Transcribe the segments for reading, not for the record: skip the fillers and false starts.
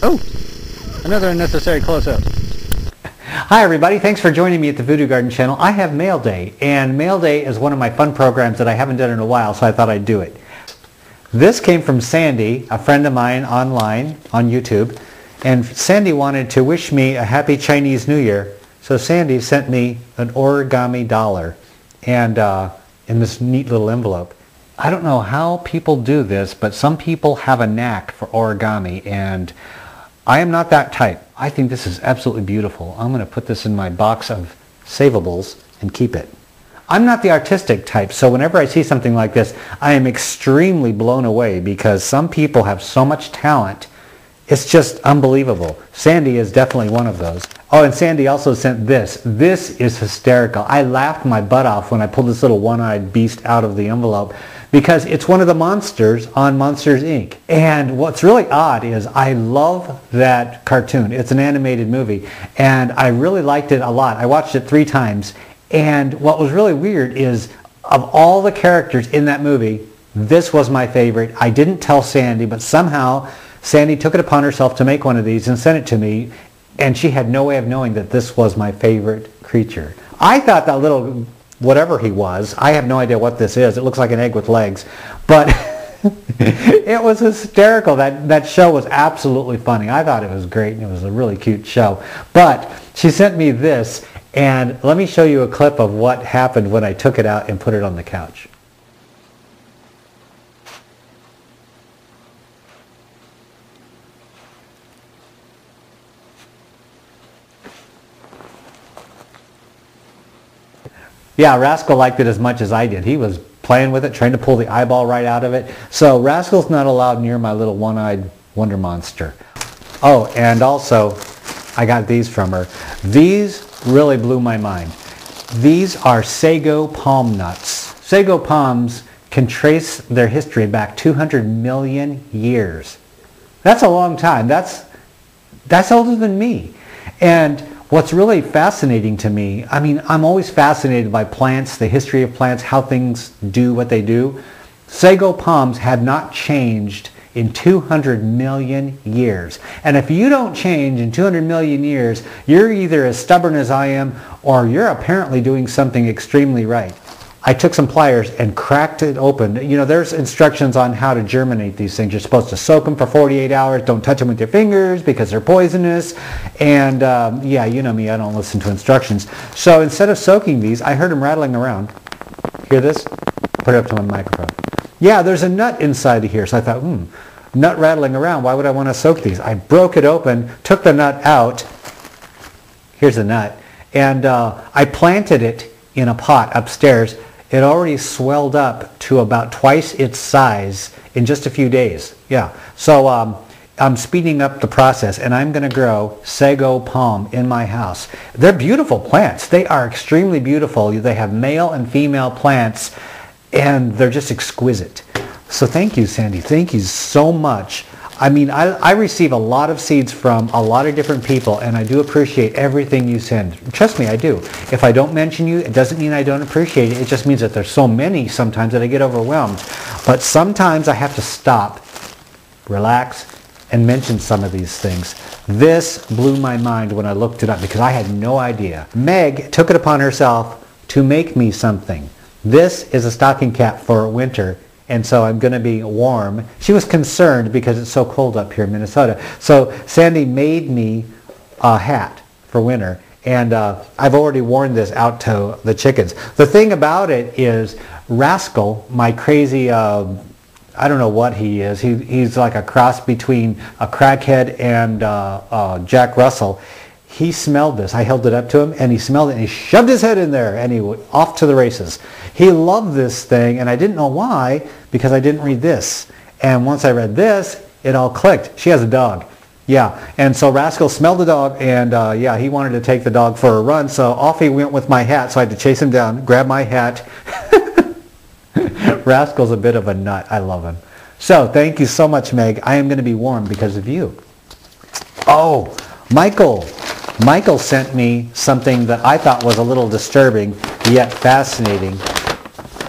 Oh, another unnecessary close-up. Hi everybody, thanks for joining me at the Voodoo Garden channel. I have Mail Day, and Mail Day is one of my fun programs that I haven't done in a while, so I thought I'd do it. This came from Sandy, a friend of mine online on YouTube, and Sandy wanted to wish me a happy Chinese New Year, so Sandy sent me an origami dollar and in this neat little envelope. I don't know how people do this, but some people have a knack for origami, and I am not that type. I think this is absolutely beautiful. I'm going to put this in my box of savables and keep it. I'm not the artistic type, so whenever I see something like this, I am extremely blown away because some people have so much talent. It's just unbelievable. Sandy is definitely one of those. Oh, and Sandy also sent this. This is hysterical. I laughed my butt off when I pulled this little one-eyed beast out of the envelope because it's one of the monsters on Monsters, Inc. And what's really odd is I love that cartoon. It's an animated movie, and I really liked it a lot. I watched it 3 times, and what was really weird is of all the characters in that movie, this was my favorite. I didn't tell Sandy, but somehow Sandy took it upon herself to make one of these and sent it to me, and she had no way of knowing that this was my favorite creature. I thought that little whatever he was, I have no idea what this is. It looks like an egg with legs, but it was hysterical. That show was absolutely funny. I thought it was great, and it was a really cute show. But she sent me this, and let me show you a clip of what happened when I took it out and put it on the couch. Yeah, Rascal liked it as much as I did. He was playing with it, trying to pull the eyeball right out of it. So Rascal's not allowed near my little one-eyed wonder monster. Oh, and also, I got these from her. These really blew my mind. These are Sago Palm nuts. Sago palms can trace their history back 200 million years. That's a long time. That's older than me. And what's really fascinating to me, I mean, I'm always fascinated by plants, the history of plants, how things do what they do. Sago palms have not changed in 200 million years. And if you don't change in 200 million years, you're either as stubborn as I am, or you're apparently doing something extremely right. I took some pliers and cracked it open. You know, there's instructions on how to germinate these things. You're supposed to soak them for 48 hours. Don't touch them with your fingers because they're poisonous. And yeah, you know me, I don't listen to instructions. So instead of soaking these, I heard them rattling around. Hear this? Put it up to my microphone. Yeah, there's a nut inside of here. So I thought, nut rattling around. Why would I want to soak these? I broke it open, took the nut out. Here's the nut. And I planted it in a pot upstairs. It already swelled up to about twice its size in just a few days. Yeah. So I'm speeding up the process, and I'm going to grow Sago Palm in my house. They're beautiful plants. They are extremely beautiful. They have male and female plants, and they're just exquisite. So thank you, Sandy. Thank you so much. I mean, I receive a lot of seeds from a lot of different people, and I do appreciate everything you send. Trust me, I do. If I don't mention you, it doesn't mean I don't appreciate it. It just means that there's so many sometimes that I get overwhelmed. But sometimes I have to stop, relax, and mention some of these things. This blew my mind when I looked it up because I had no idea. Meg took it upon herself to make me something. This is a stocking cap for winter. And so I'm going to be warm. She was concerned because it's so cold up here in Minnesota. So Sandy made me a hat for winter. And I've already worn this out to the chickens. The thing about it is Rascal, my crazy, I don't know what he is. He's like a cross between a crackhead and Jack Russell. He smelled this. I held it up to him, and he smelled it, and he shoved his head in there, and he went off to the races. He loved this thing, and I didn't know why, because I didn't read this. And once I read this, it all clicked. She has a dog. Yeah, and so Rascal smelled the dog, and yeah, he wanted to take the dog for a run, so off he went with my hat, so I had to chase him down, grab my hat. Rascal's a bit of a nut. I love him. So thank you so much, Meg. I am going to be warm because of you. Oh, Michael sent me something that I thought was a little disturbing, yet fascinating.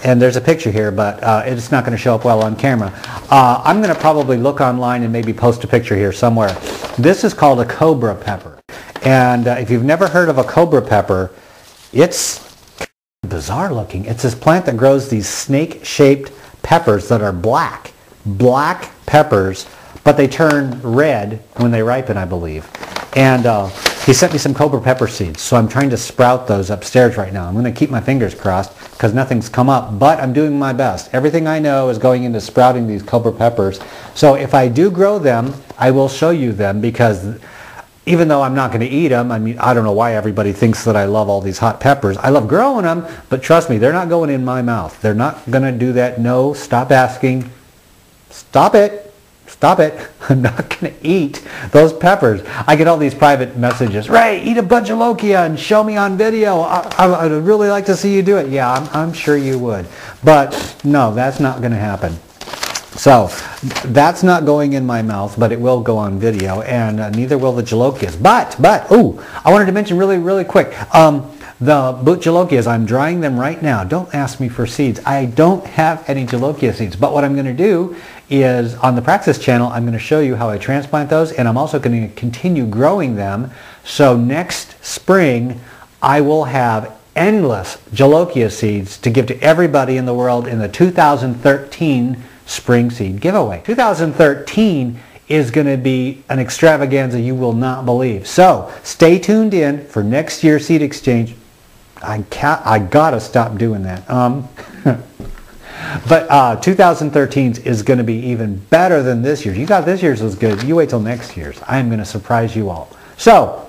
and there's a picture here, but it's not going to show up well on camera. I'm going to probably look online and maybe post a picture here somewhere. This is called a Cobra Pepper. And if you've never heard of a Cobra Pepper, it's bizarre looking. It's this plant that grows these snake-shaped peppers that are black peppers, but they turn red when they ripen, I believe. And he sent me some Cobra Pepper seeds, so I'm trying to sprout those upstairs right now. I'm going to keep my fingers crossed because nothing's come up, but I'm doing my best. Everything I know is going into sprouting these Cobra Peppers. So if I do grow them, I will show you them, because even though I'm not going to eat them, I mean, I don't know why everybody thinks that I love all these hot peppers. I love growing them, but trust me, they're not going in my mouth. They're not going to do that. No, stop asking. Stop it. Stop it. I'm not going to eat those peppers. I get all these private messages. Ray, eat a Buncha Lochia and show me on video. I'd really like to see you do it. Yeah, I'm sure you would. But no, that's not going to happen. So that's not going in my mouth, but it will go on video, and neither will the jalokias. But, oh, I wanted to mention really quick. The jalokias, I'm drying them right now. Don't ask me for seeds. I don't have any jalokia seeds, but what I'm going to do is on the Praxis channel, I'm going to show you how I transplant those, and I'm also going to continue growing them. So next spring, I will have endless jalokia seeds to give to everybody in the world in the 2013 spring seed giveaway. 2013 is going to be an extravaganza you will not believe. So stay tuned in for next year's seed exchange. I gotta stop doing that. But 2013 is going to be even better than this year's. You thought this year's was good. You wait till next year's. I'm going to surprise you all. So,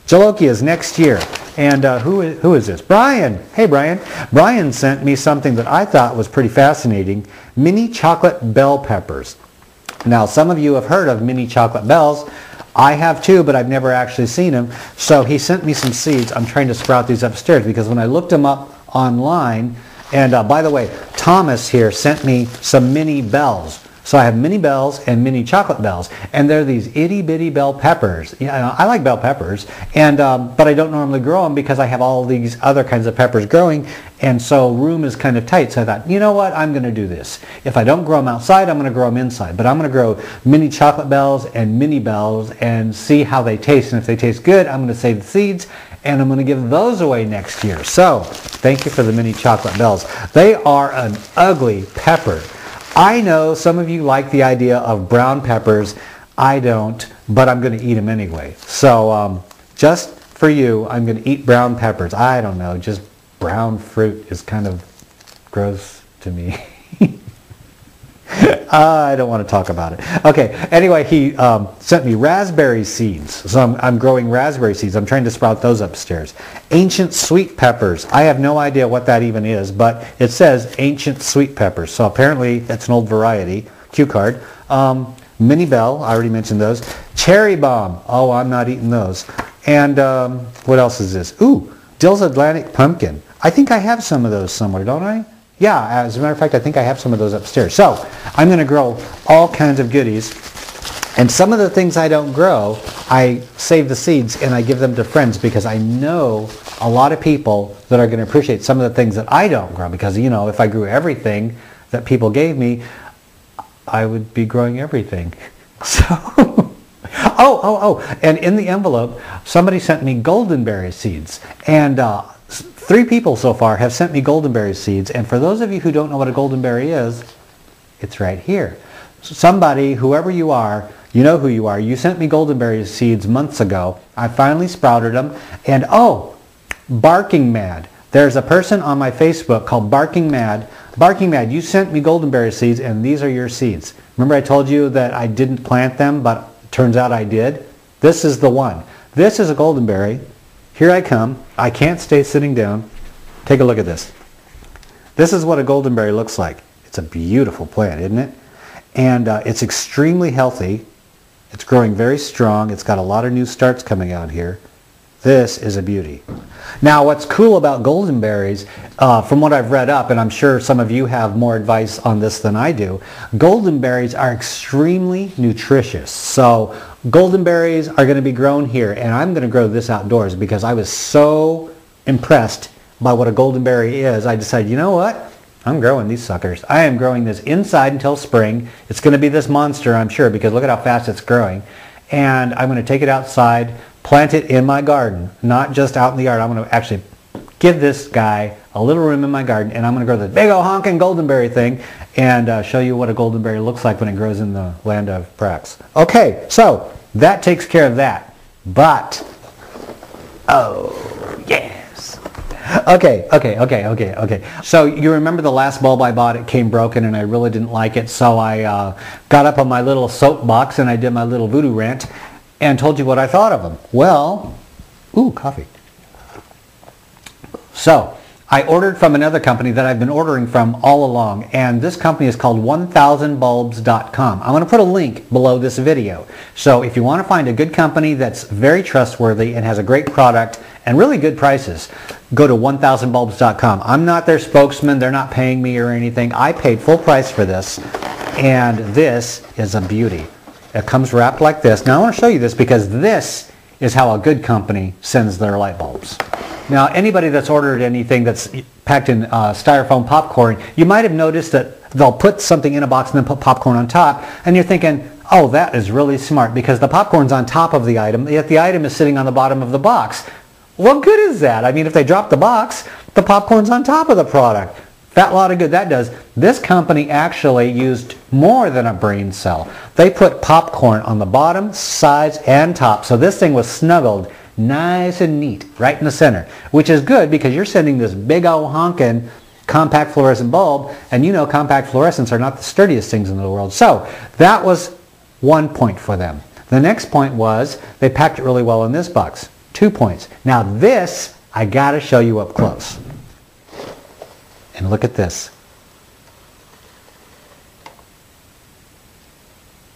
jalokia is next year. And who is this? Brian. Hey, Brian. Brian sent me something that I thought was pretty fascinating. Mini chocolate bell peppers. Now, some of you have heard of mini chocolate bells. I have too, but I've never actually seen them. So he sent me some seeds. I'm trying to sprout these upstairs because when I looked them up online, and by the way, Thomas here sent me some mini bells. So I have mini bells and mini chocolate bells, and they're these itty bitty bell peppers. Yeah, I like bell peppers, and but I don't normally grow them because I have all these other kinds of peppers growing, and so room is kind of tight. So I thought, you know what, I'm going to do this. If I don't grow them outside, I'm going to grow them inside. But I'm going to grow mini chocolate bells and mini bells and see how they taste. And if they taste good, I'm going to save the seeds, and I'm going to give those away next year. So thank you for the mini chocolate bells. They are an ugly pepper. I know some of you like the idea of brown peppers. I don't, but I'm going to eat them anyway. So just for you, I'm going to eat brown peppers. I don't know, just brown fruit is kind of gross to me. I don't want to talk about it. Okay, anyway, he sent me raspberry seeds. So I'm growing raspberry seeds. I'm trying to sprout those upstairs. Ancient sweet peppers. I have no idea what that even is, but it says ancient sweet peppers. So apparently that's an old variety. Cue card. Mini bell. I already mentioned those. Cherry bomb. Oh, I'm not eating those. And what else is this? Ooh, Dill's Atlantic pumpkin. I think I have some of those somewhere, don't I? Yeah, as a matter of fact, I think I have some of those upstairs. So I'm going to grow all kinds of goodies. And some of the things I don't grow, I save the seeds and I give them to friends because I know a lot of people that are going to appreciate some of the things that I don't grow. Because, you know, if I grew everything that people gave me, I would be growing everything. So, and in the envelope, somebody sent me goldenberry seeds. And 3 people so far have sent me goldenberry seeds, and for those of you who don't know what a goldenberry is, it's right here. Somebody, whoever you are, you know who you are, you sent me goldenberry seeds months ago. I finally sprouted them, and oh, Barking Mad. There's a person on my Facebook called Barking Mad. Barking Mad, you sent me goldenberry seeds, and these are your seeds. Remember I told you that I didn't plant them, but it turns out I did? This is the one. This is a goldenberry. Here I come. I can't stay sitting down. Take a look at this. This is what a goldenberry looks like. It's a beautiful plant, isn't it? And it's extremely healthy. It's growing very strong. It's got a lot of new starts coming out here. This is a beauty. Now, what's cool about goldenberries, from what I've read up, and I'm sure some of you have more advice on this than I do, goldenberries are extremely nutritious. So goldenberries are going to be grown here, and I'm going to grow this outdoors because I was so impressed by what a goldenberry is. I decided, you know what? I'm growing these suckers. I am growing this inside until spring. It's going to be this monster, I'm sure, because look at how fast it's growing. And I'm going to take it outside, plant it in my garden, not just out in the yard. I'm going to actually give this guy a little room in my garden, and I'm going to grow this big old honking goldenberry thing and show you what a goldenberry looks like when it grows in the land of Prax. Okay, so that takes care of that. But, oh, yes. Okay. So you remember the last bulb I bought, it came broken and I really didn't like it, so I got up on my little soapbox and I did my little voodoo rant and told you what I thought of them. Well, ooh, coffee. So I ordered from another company that I've been ordering from all along, and this company is called 1000bulbs.com. I'm going to put a link below this video. So if you want to find a good company that's very trustworthy and has a great product and really good prices, go to 1000bulbs.com. I'm not their spokesman. They're not paying me or anything. I paid full price for this, and this is a beauty. It comes wrapped like this. Now I want to show you this because this is how a good company sends their light bulbs. Now anybody that's ordered anything that's packed in styrofoam popcorn, you might have noticed that they'll put something in a box and then put popcorn on top, and you're thinking, oh, that is really smart because the popcorn's on top of the item, yet the item is sitting on the bottom of the box. What good is that? I mean, if they drop the box, the popcorn's on top of the product. Fat lot of good that does. This company actually used more than a brain cell. They put popcorn on the bottom, sides, and top, so this thing was snuggled nice and neat right in the center, which is good because you're sending this big old honkin' compact fluorescent bulb, and you know compact fluorescents are not the sturdiest things in the world. So that was 1 point for them. The next point was they packed it really well in this box. 2 points. Now this I gotta show you up close. And look at this.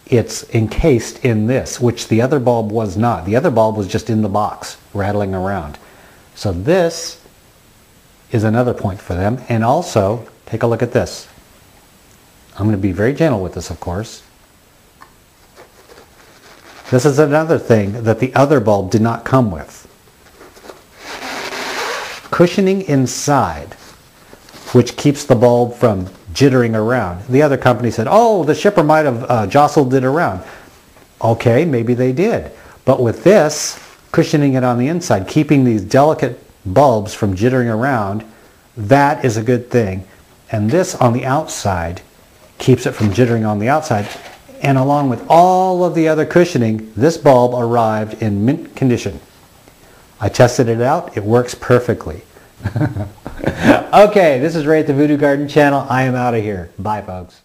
It's encased in this, which the other bulb was not. The other bulb was just in the box, rattling around. So this is another point for them. And also, take a look at this. I'm going to be very gentle with this, of course. This is another thing that the other bulb did not come with. Cushioning inside, which keeps the bulb from jittering around. The other company said, oh, the shipper might have jostled it around. Okay, maybe they did. But with this, cushioning it on the inside, keeping these delicate bulbs from jittering around, that is a good thing. And this on the outside keeps it from jittering on the outside. And along with all of the other cushioning, this bulb arrived in mint condition. I tested it out. It works perfectly. Okay, this is Ray at the Voodoo Garden channel. I am out of here. Bye, folks.